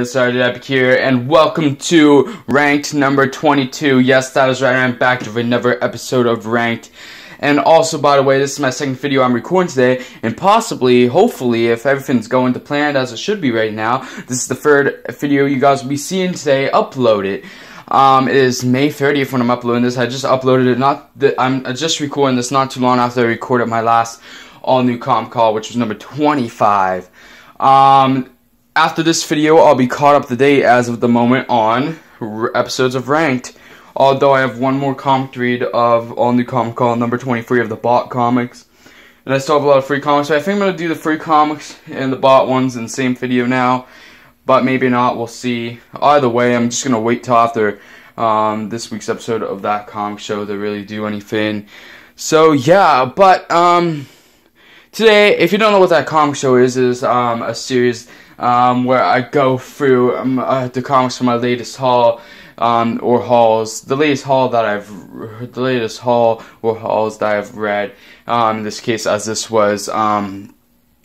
guys, Sergeant Epic here, and welcome to Ranked number 22. Yes, that is right, I'm back with another episode of Ranked. And also, by the way, this is my second video I'm recording today, and possibly, hopefully, if everything's going to plan as it should be right now, this is the third video you guys will be seeing today uploaded. It is May 30th when I'm uploading this. I just uploaded it, I'm just recording this not too long after I recorded my last all-new comp call, which was number 25. After this video, I'll be caught up to date as of the moment on episodes of Ranked. Although I have one more comic to read of all new comic call number 23 of the bot comics. And I still have a lot of free comics, so I think I'm going to do the free comics and the bot ones in the same video now. But maybe not, we'll see. Either way, I'm just going to wait till after this week's episode of that comic show to really do anything. So yeah, but today, if you don't know what that comic show is a series where I go through the comics from my latest haul. Or hauls. The latest haul that I've read. In this case, as this was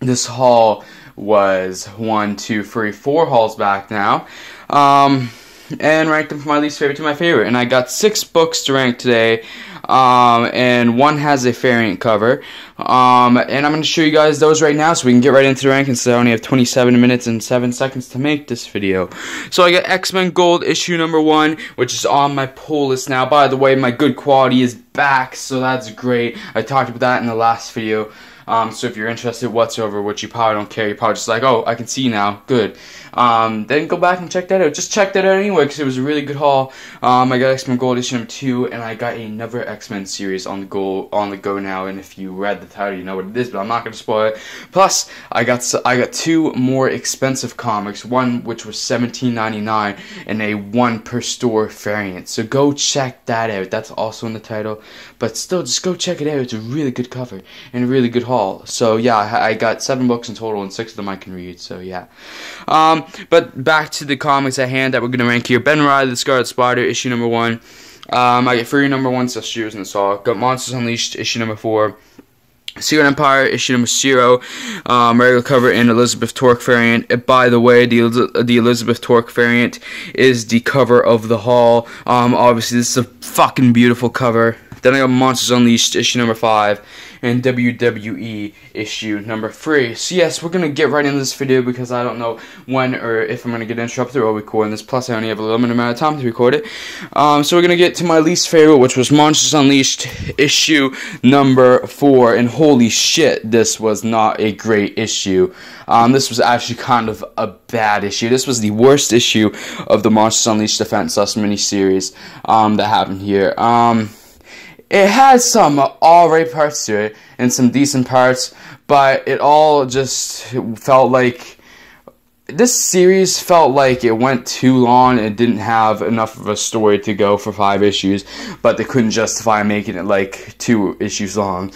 this haul was 1, 2, 3, 4 hauls back now. And ranked them from my least favorite to my favorite. And I got 6 books to rank today. And one has a variant cover. And I'm going to show you guys those right now so we can get right into the rankings. So I only have 27 minutes and 7 seconds to make this video. So I got X-Men Gold issue number 1, which is on my pull list now. By the way, my good quality is back, so that's great. I talked about that in the last video. So if you're interested whatsoever, which you probably don't care, you're probably just like, oh, I can see now, good. Then go back and check that out. Just check that out anyway, because it was a really good haul. I got X-Men Gold issue number 2, and I got another X-Men series on the go now. And if you read the title, you know what it is, but I'm not going to spoil it. Plus, I got 2 more expensive comics. One which was $17.99, and a 1 per store variant. So go check that out. That's also in the title, but still, just go check it out. It's a really good cover and a really good haul. So yeah, I got 7 books in total, and 6 of them I can read. So yeah. But back to the comics at hand that we're gonna rank here. Ben Reilly, the Scarlet Spider, issue number 1. I get Fury number 1, Series in the Saw. Got Monsters Unleashed, issue number 4. Secret Empire, issue number 0, regular cover in Elizabeth Torque variant. By the way, the Elizabeth Torque variant is the cover of the haul. Obviously, this is a fucking beautiful cover. Then I got Monsters Unleashed, issue number 5, and WWE issue number 3. So yes, we're gonna get right into this video because I don't know when or if I'm gonna get interrupted while recording this. Plus, I only have a limited amount of time to record it. So we're gonna get to my least favorite, which was Monsters Unleashed issue number 4. And holy shit, this was not a great issue. This was actually kind of a bad issue. This was the worst issue of the Monsters Unleashed Defense Us miniseries that happened here. It had some alright parts to it, and some decent parts, but it all just felt like, this series felt like it went too long and didn't have enough of a story to go for 5 issues, but they couldn't justify making it like 2 issues long,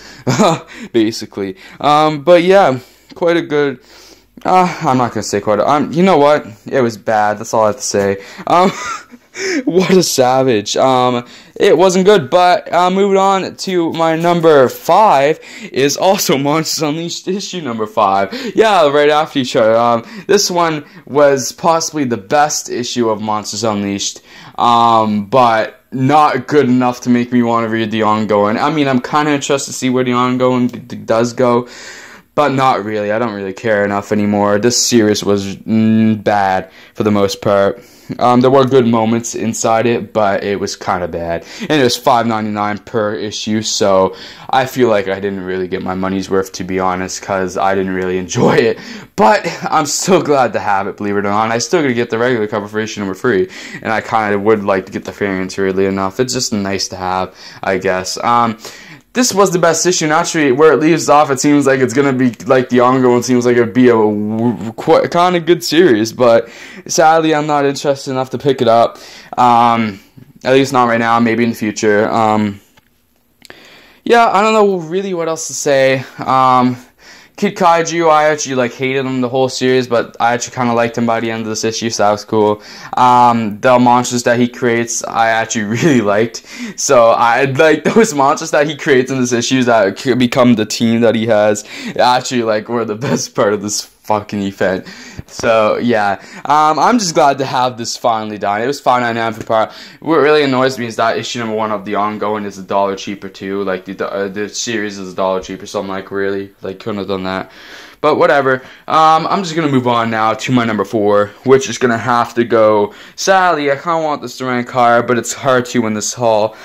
basically. But yeah, quite a good, I'm not gonna say quite a, you know what, it was bad, that's all I have to say. What a savage. It wasn't good, but moving on to my number 5 is also Monsters Unleashed issue number 5. Yeah, right after each other. This one was possibly the best issue of Monsters Unleashed, but not good enough to make me want to read the ongoing. I mean, I'm kind of interested to see where the ongoing does go, but not really. I don't really care enough anymore. This series was bad for the most part. There were good moments inside it, but it was kind of bad. And it was $5.99 per issue, so I feel like I didn't really get my money's worth, to be honest, because I didn't really enjoy it. But I'm still glad to have it, believe it or not. I still gotta get the regular cover for issue number 3, and I kind of would like to get the variants, weirdly enough. It's just nice to have, I guess. This was the best issue. Naturally, where it leaves off, it seems like it's gonna be like the ongoing. Seems like it'd be a kind of good series, but sadly, I'm not interested enough to pick it up. At least not right now. Maybe in the future. Yeah, I don't know really what else to say. Kid Kaiju, I actually hated him the whole series, but I actually kind of liked him by the end of this issue, so that was cool. The monsters that he creates, I actually really liked. So I like those monsters that he creates in this issue that could become the team that he has. Actually, were the best part of this fucking event. So yeah, I'm just glad to have this finally done. It was $5.99 for part. What really annoys me is that issue number 1 of the ongoing is $1 cheaper too. Like the series is $1 cheaper. So I'm like, really, like, couldn't have done that. But whatever. I'm just gonna move on now to my number 4, which is gonna have to go. Sadly, I kind of want this to rank higher, but it's hard to in this haul.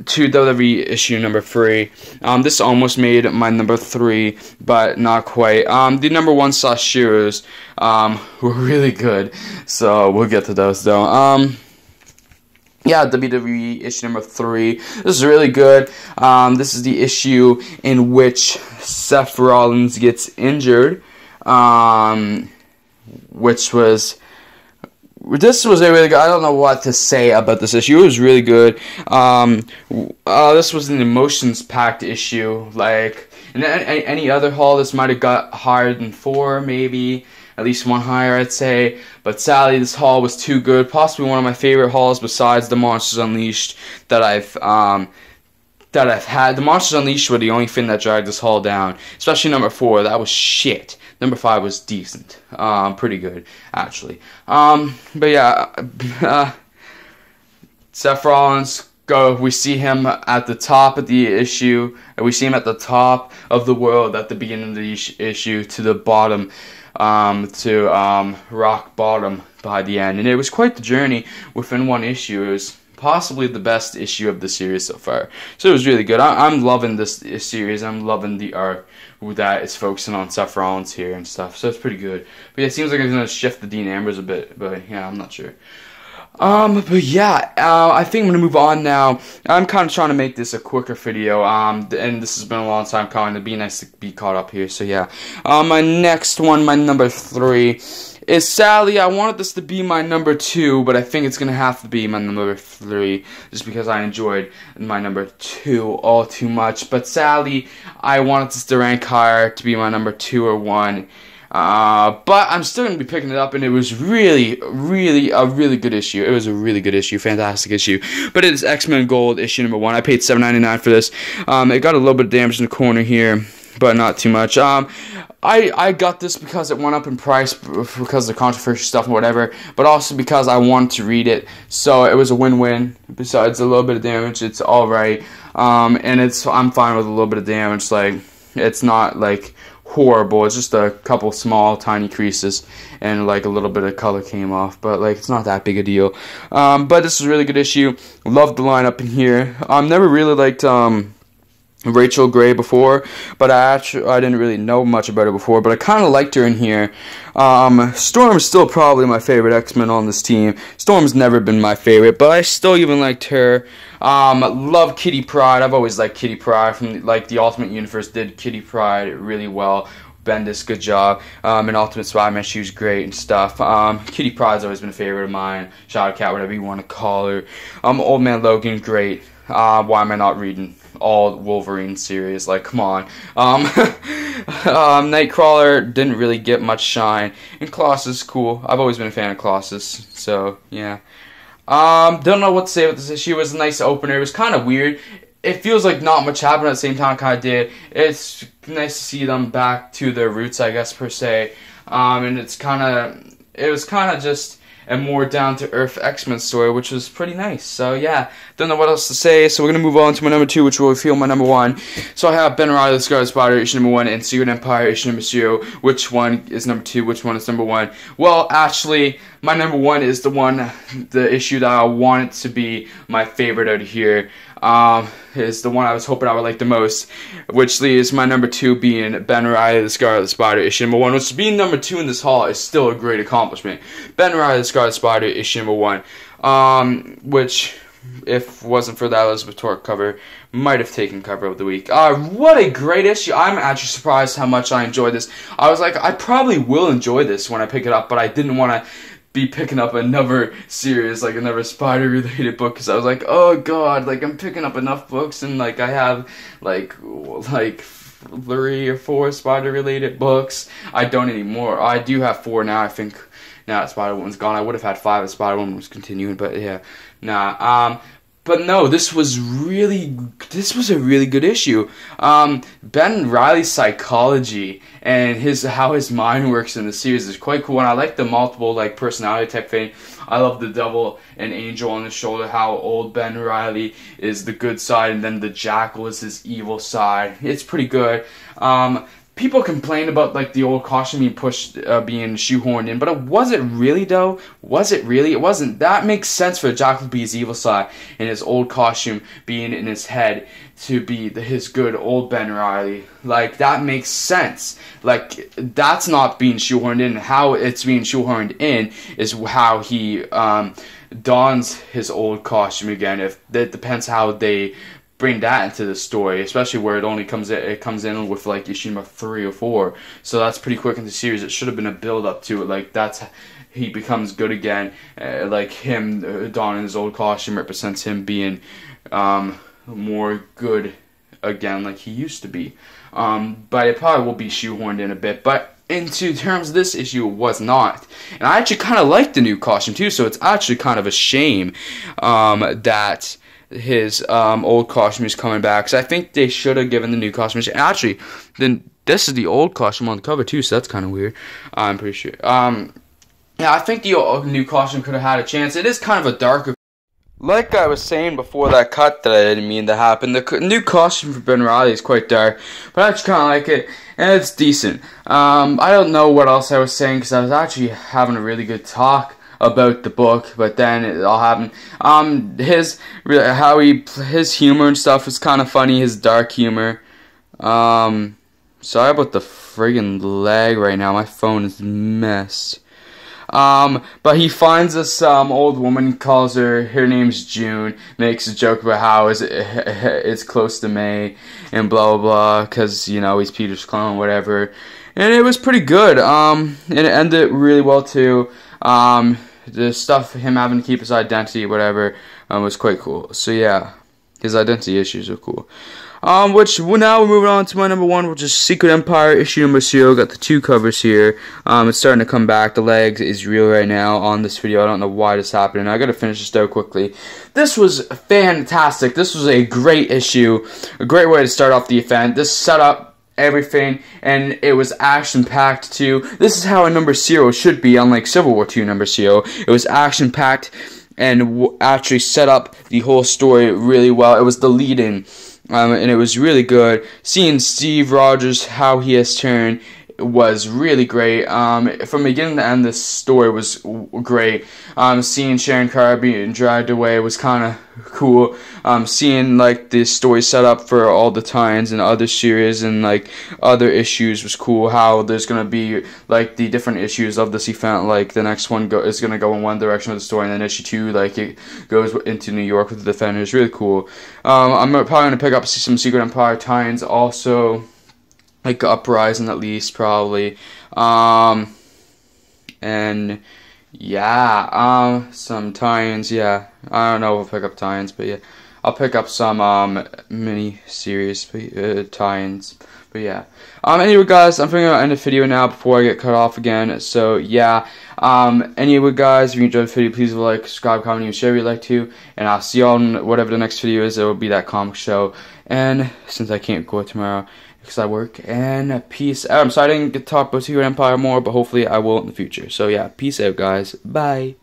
To WWE issue number 3. This almost made my number 3, but not quite. The number 1 Sashiros were really good, so we'll get to those though. Yeah, WWE issue number 3. This is really good. This is the issue in which Seth Rollins gets injured, which was... This was a really good... I don't know what to say about this issue. It was really good. This was an emotions-packed issue. Like, in any other haul, this might have got higher than 4, maybe. At least 1 higher, I'd say. But sadly, this haul was too good. Possibly one of my favorite hauls besides the Monsters Unleashed that I've had. The Monsters Unleashed were the only thing that dragged this haul down. Especially number 4. That was shit. Number 5 was decent. Pretty good, actually. But yeah, Seth Rollins, we see him at the top of the issue, and we see him at the top of the world at the beginning of the issue to the bottom, to rock bottom by the end. And it was quite the journey within one issue. It was possibly the best issue of the series so far. So it was really good. I'm loving this series. I'm loving the art that is focusing on Seth Rollins here and stuff. So it's pretty good. But yeah, it seems like it's going to shift the Dean Ambrose a bit. But yeah, I'm not sure. But yeah, I think I'm going to move on now. I'm kind of trying to make this a quicker video, and this has been a long time coming. It'd be nice to be caught up here, so yeah. My next one, my number 3, is sadly, I wanted this to be my number 2, but I think it's going to have to be my number 3, just because I enjoyed my number 2 all too much. But sadly, I wanted this to rank higher, to be my number 2 or 1. But I'm still going to be picking it up, and it was really, really a really good issue. It was a really good issue, fantastic issue. But it is X-Men Gold issue number 1. I paid $7.99 for this. It got a little bit of damage in the corner here, but not too much. I got this because it went up in price because of the controversial stuff and whatever, but also because I wanted to read it, so it was a win-win. Besides a little bit of damage, it's alright, and I'm fine with a little bit of damage. Like, it's not like horrible. It's just a couple small tiny creases and like a little bit of color came off, but like it's not that big a deal. But this is a really good issue. Loved the lineup in here. Never really liked Rachel Gray before, but I didn't really know much about her before, but I kind of liked her in here. Storm's still probably my favorite X-Men on this team. Storm's never been my favorite, but I still even liked her. Love Kitty Pryde. I've always liked Kitty Pryde. From like the Ultimate Universe did Kitty Pryde really well. Bendis, good job. In Ultimate Spider-Man, she was great and stuff. Kitty Pryde's always been a favorite of mine. Shadowcat, whatever you want to call her. Old Man Logan, great. Why am I not reading all Wolverine series? Like, come on. Nightcrawler didn't really get much shine. And Colossus, cool. I've always been a fan of Colossus, so yeah. Don't know what to say about this issue. It was a nice opener. It was kind of weird. It feels like not much happened at the same time, kind of did. It's nice to see them back to their roots, I guess, per se. And it was kind of just a more down-to-earth X-Men story, which was pretty nice. So, yeah, don't know what else to say. So, we're going to move on to my number 2, which will reveal my number 1. So, I have Ben Reilly, the Scarlet Spider, issue number 1, and Secret Empire, issue number 0. Which one is number 2? Which one is number 1? Well, actually, my number 1 is the issue that I want it to be my favorite out of here. Is the one I was hoping I would like the most, which leaves my number 2 being Ben Reilly, the Scarlet Spider, issue number 1, which being number 2 in this haul is still a great accomplishment. Ben Reilly, the Scarlet Spider, issue number 1, which, if it wasn't for that Elizabeth Torque cover, might have taken cover of the week. What a great issue. I'm actually surprised how much I enjoyed this. I was like, I probably will enjoy this when I pick it up, but I didn't want to be picking up another series, like another Spider-related book, because I was like, oh god, like I'm picking up enough books, and like I have like 3 or 4 Spider-related books. I don't anymore. I do have 4 now, I think, now that Spider-Woman's gone. I would have had 5 if Spider-Woman was continuing, but yeah, nah. But no, this was a really good issue. Ben Reilly's psychology and how his mind works in the series is quite cool, and I like the multiple like personality type thing. I love the devil and angel on his shoulder, how old Ben Reilly is the good side and then the Jackal is his evil side. It's pretty good. People complain about like the old costume being being shoehorned in, but was it really though? Was it really? It wasn't. That makes sense for the Jackal to be his evil side and his old costume being in his head to be his good old Ben Reilly. Like, that makes sense. Like, that's not being shoehorned in. How it's being shoehorned in is how he dons his old costume again. If that depends how they bring that into the story, especially where it comes in with like issue number 3 or 4. So that's pretty quick in the series. It should have been a build up to it. Like, he becomes good again. Like him donning his old costume represents him being more good again, like he used to be. But it probably will be shoehorned in a bit. But into terms of this issue, it was not. And I actually kind of like the new costume too. So it's actually kind of a shame that his old costume is coming back, because I think they should have given the new costume. Actually, then this is the old costume on the cover too, so that's kind of weird. I'm pretty sure. Yeah, I think the new costume could have had a chance. It is kind of a darker. Like I was saying before that cut that I didn't mean to happen, the new costume for Ben Reilly is quite dark, but I actually kind of like it, and it's decent. I don't know what else I was saying, because I was actually having a really good talk about the book, but then it all happened. His humor and stuff was kind of funny, his dark humor. Sorry about the friggin' lag right now, my phone is messed. But he finds this old woman, calls her name's June, makes a joke about how it's close to May, and blah blah blah, because, you know, he's Peter's clone, whatever. And it was pretty good, and it ended really well too. The stuff, him having to keep his identity, whatever, was quite cool. So yeah, his identity issues are cool. Now we're moving on to my number 1, which is Secret Empire issue number 0. Got the 2 covers here. It's starting to come back. The leg is real right now on this video. I don't know why this happened. I gotta finish this out quickly. This was fantastic. This was a great issue. A great way to start off the event. This set up everything, and it was action-packed too. This is how a number 0 should be, unlike Civil War II number 0. It was action-packed and actually set up the whole story really well. It was the lead-in, and it was really good. Seeing Steve Rogers, how he has turned, was really great. From beginning to end, this story was great. Seeing Sharon Carter being dragged away was kind of cool. Seeing like the story set up for all the tie-ins and other series and like other issues was cool. How there's gonna be like the different issues of this event. Like the next one is gonna go in one direction of the story, and then issue 2 like it goes into New York with the Defenders. Really cool. I'm probably gonna pick up some Secret Empire tie-ins also. Like Uprising at least, probably. And yeah, some tie-ins, yeah. I don't know if I'll pick up tie-ins, but yeah. I'll pick up some mini-series tie-ins. But yeah. Anyway, guys, I'm going to end the video now before I get cut off again. So, yeah. Anyway, guys, if you enjoyed the video, please like, subscribe, comment, and share if you'd like to. And I'll see y'all in whatever the next video is. It will be that comic show. And since I can't go tomorrow, because I work, and peace out. I'm sorry I didn't get to talk about Secret Empire more, but hopefully I will in the future. So yeah, peace out, guys. Bye.